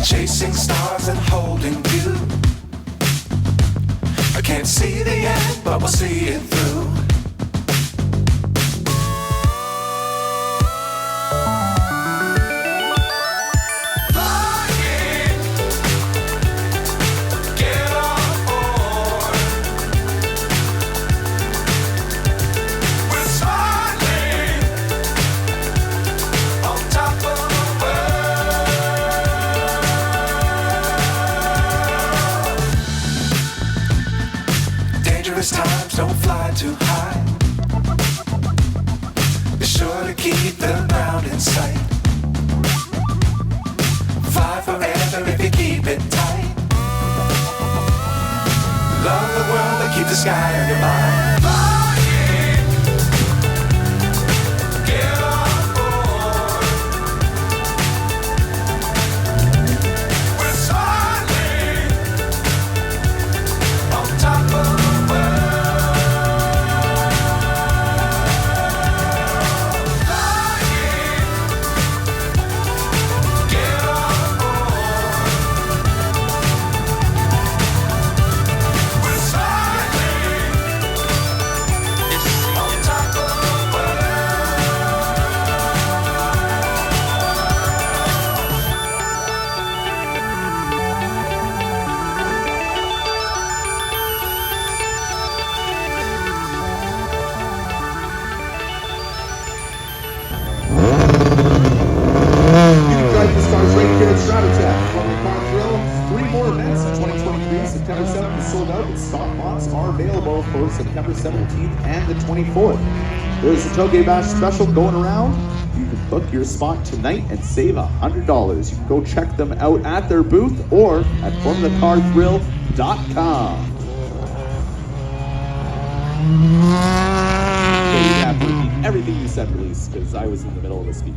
Chasing stars and holding you. I can't see the end, but we'll see it through. Times don't fly too high. Be sure to keep the ground in sight. Fly forever if you keep it tight. Love the world but keep the sky on your mind. Stratotech from the car thrill. 3 more events in 2023. September 7th is sold out, and stock lots are available for September 17th and the 24th. There's a TunerBash special going around. You can book your spot tonight and save $100. You can go check them out at their booth or at FromTheCarThrill.com. Okay, you have to repeat everything you said, Release, because I was in the middle of a speech.